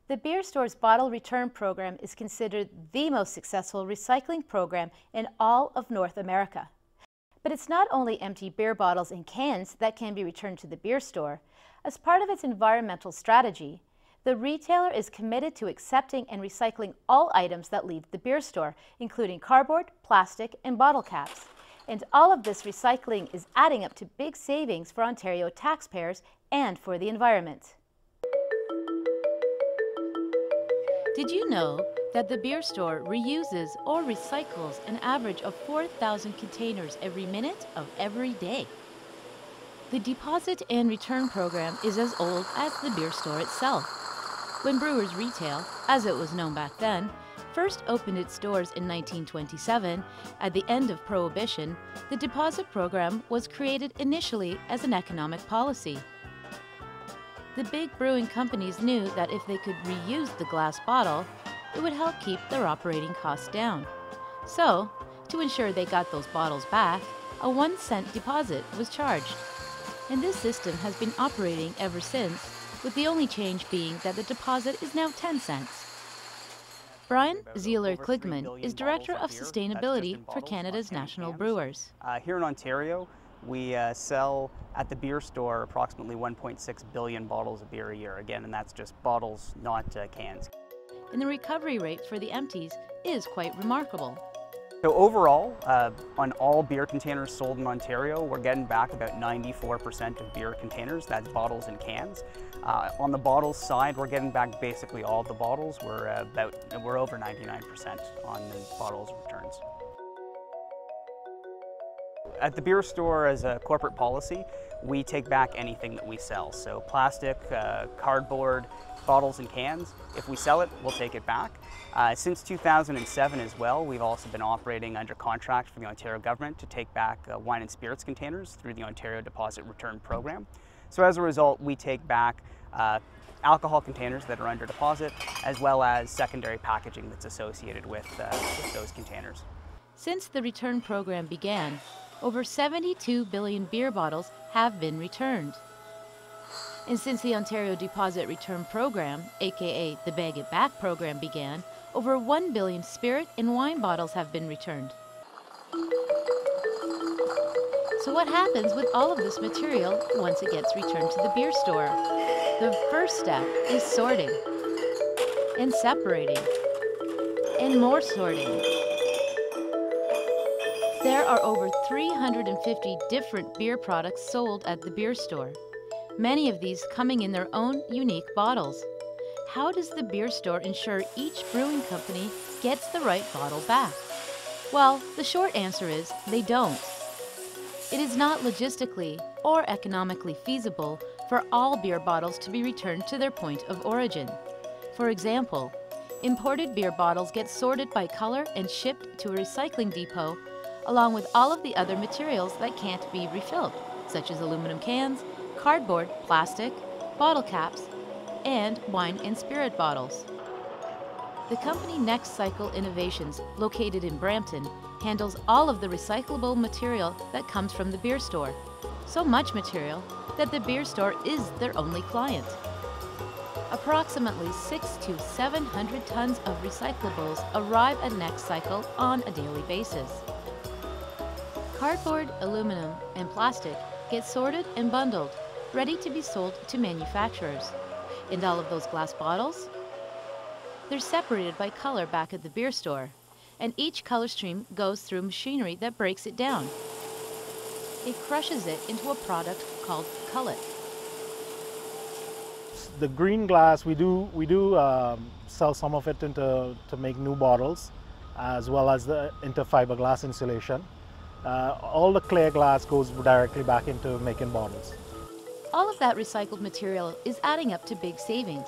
The beer store's bottle return program is considered the most successful recycling program in all of North America. But it's not only empty beer bottles and cans that can be returned to the beer store. As part of its environmental strategy, the retailer is committed to accepting and recycling all items that leave the beer store, including cardboard, plastic, and bottle caps. And all of this recycling is adding up to big savings for Ontario taxpayers and for the environment. Did you know that the beer store reuses or recycles an average of 4,000 containers every minute of every day? The deposit and return program is as old as the beer store itself. When Brewers Retail, as it was known back then, first opened its doors in 1927, at the end of Prohibition, the deposit program was created initially as an economic policy. The big brewing companies knew that if they could reuse the glass bottle, it would help keep their operating costs down. So, to ensure they got those bottles back, a 1-cent deposit was charged. And this system has been operating ever since, with the only change being that the deposit is now 10 cents. Brian Zeeler-Kligman is Director of Sustainability for Canada's National Brewers. Here in Ontario, we sell at the beer store approximately 1.6 billion bottles of beer a year, again, and that's just bottles, not cans. And the recovery rate for the empties is quite remarkable. So overall, on all beer containers sold in Ontario, we're getting back about 94% of beer containers, that's bottles and cans. On the bottles side, we're getting back basically all of the bottles. We're over 99% on the bottles returns. At the beer store, as a corporate policy, we take back anything that we sell. So plastic, cardboard, bottles and cans. If we sell it, we'll take it back. Since 2007 as well, we've also been operating under contract for the Ontario government to take back wine and spirits containers through the Ontario Deposit Return Program. So as a result, we take back alcohol containers that are under deposit, as well as secondary packaging that's associated with those containers. Since the return program began, over 72 billion beer bottles have been returned. And since the Ontario Deposit Return Program, aka the Bag It Back program, began, over 1 billion spirit and wine bottles have been returned. So what happens with all of this material once it gets returned to the beer store? The first step is sorting, and separating, and more sorting. There are over 350 different beer products sold at the beer store, many of these coming in their own unique bottles. How does the beer store ensure each brewing company gets the right bottle back? Well, the short answer is they don't. It is not logistically or economically feasible for all beer bottles to be returned to their point of origin. For example, imported beer bottles get sorted by color and shipped to a recycling depot, along with all of the other materials that can't be refilled, such as aluminum cans, cardboard, plastic, bottle caps, and wine and spirit bottles. The company Next Cycle Innovations, located in Brampton, handles all of the recyclable material that comes from the beer store. So much material that the beer store is their only client. Approximately 600 to 700 tons of recyclables arrive at Next Cycle on a daily basis. Cardboard, aluminum, and plastic get sorted and bundled, ready to be sold to manufacturers. And all of those glass bottles? They're separated by color back at the beer store, and each color stream goes through machinery that breaks it down. It crushes it into a product called cullet. The green glass, we do sell some of it to make new bottles, as well as into fiberglass insulation. All the clear glass goes directly back into making bottles. All of that recycled material is adding up to big savings.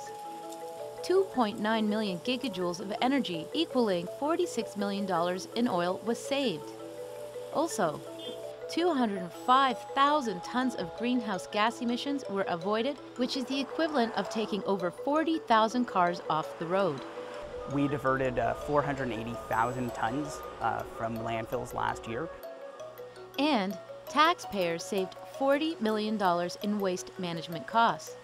2.9 million gigajoules of energy, equaling $46 million in oil, was saved. Also, 205,000 tons of greenhouse gas emissions were avoided, which is the equivalent of taking over 40,000 cars off the road. We diverted 480,000 tons from landfills last year. And taxpayers saved $40 million in waste management costs.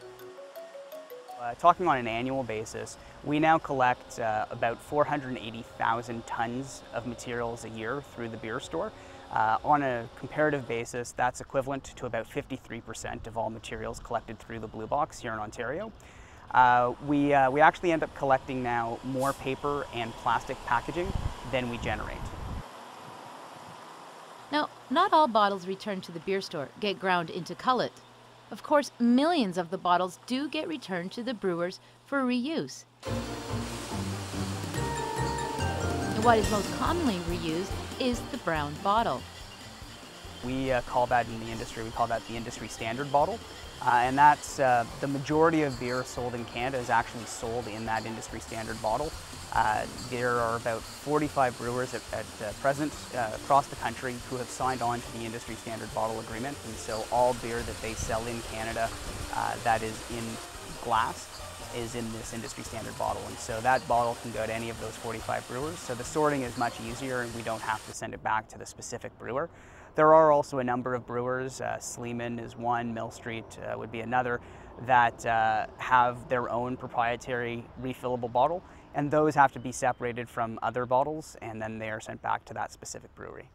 Talking on an annual basis, we now collect about 480,000 tons of materials a year through the beer store. On a comparative basis, that's equivalent to about 53% of all materials collected through the Blue Box here in Ontario. We actually end up collecting now more paper and plastic packaging than we generate. Now, not all bottles returned to the beer store get ground into cullet. Of course, millions of the bottles do get returned to the brewers for reuse. And what is most commonly reused is the brown bottle. We call that in the industry, we call that the industry standard bottle. And that's the majority of beer sold in Canada is actually sold in that industry standard bottle. There are about 45 brewers at present across the country who have signed on to the industry standard bottle agreement, and so all beer that they sell in Canada that is in glass is in this industry standard bottle, and so that bottle can go to any of those 45 brewers, so the sorting is much easier and we don't have to send it back to the specific brewer. There are also a number of brewers, Sleeman is one, Mill Street would be another, that have their own proprietary refillable bottle, and those have to be separated from other bottles and then they are sent back to that specific brewery.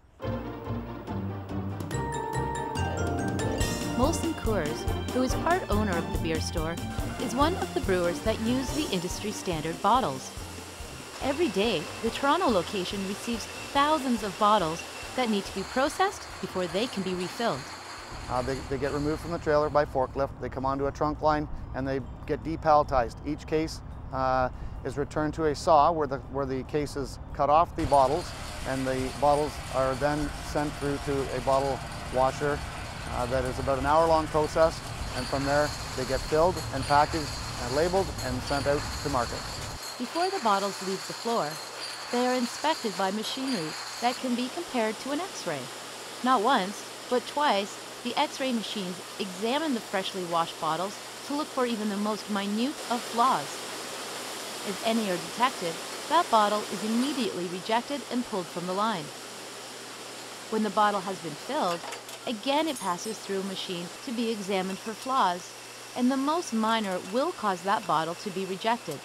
Molson Coors, who is part owner of the beer store, is one of the brewers that use the industry standard bottles. Every day, the Toronto location receives thousands of bottles that need to be processed before they can be refilled. They get removed from the trailer by forklift, they come onto a trunk line and they get depalletized. Each case is returned to a saw where the case is cut off the bottles, and the bottles are then sent through to a bottle washer that is about an hour-long process, and from there they get filled and packaged and labeled and sent out to market. Before the bottles leave the floor, they are inspected by machinery that can be compared to an X-ray. Not once, but twice, the X-ray machines examine the freshly washed bottles to look for even the most minute of flaws. If any are detected, that bottle is immediately rejected and pulled from the line. When the bottle has been filled, again it passes through a machine to be examined for flaws, and the most minor will cause that bottle to be rejected,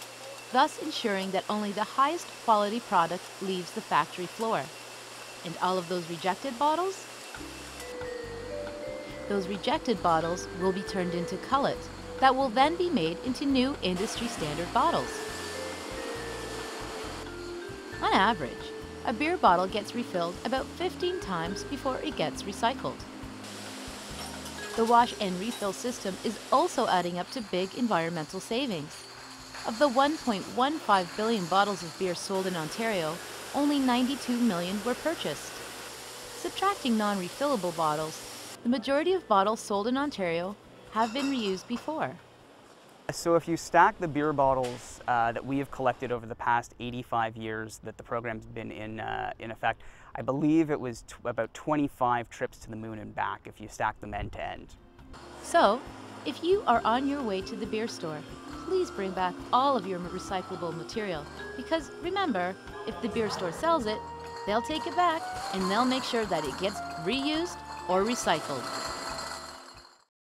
thus ensuring that only the highest quality product leaves the factory floor. And all of those rejected bottles? Those rejected bottles will be turned into cullet that will then be made into new industry standard bottles. On average, a beer bottle gets refilled about 15 times before it gets recycled. The wash and refill system is also adding up to big environmental savings. Of the 1.15 billion bottles of beer sold in Ontario, only 92 million were purchased. Subtracting non-refillable bottles, the majority of bottles sold in Ontario have been reused before. So if you stack the beer bottles that we have collected over the past 85 years that the program's been in effect, I believe it was about 25 trips to the moon and back if you stack them end to end. So, if you are on your way to the beer store, please bring back all of your recyclable material, because remember, if the beer store sells it, they'll take it back and they'll make sure that it gets reused or recycled.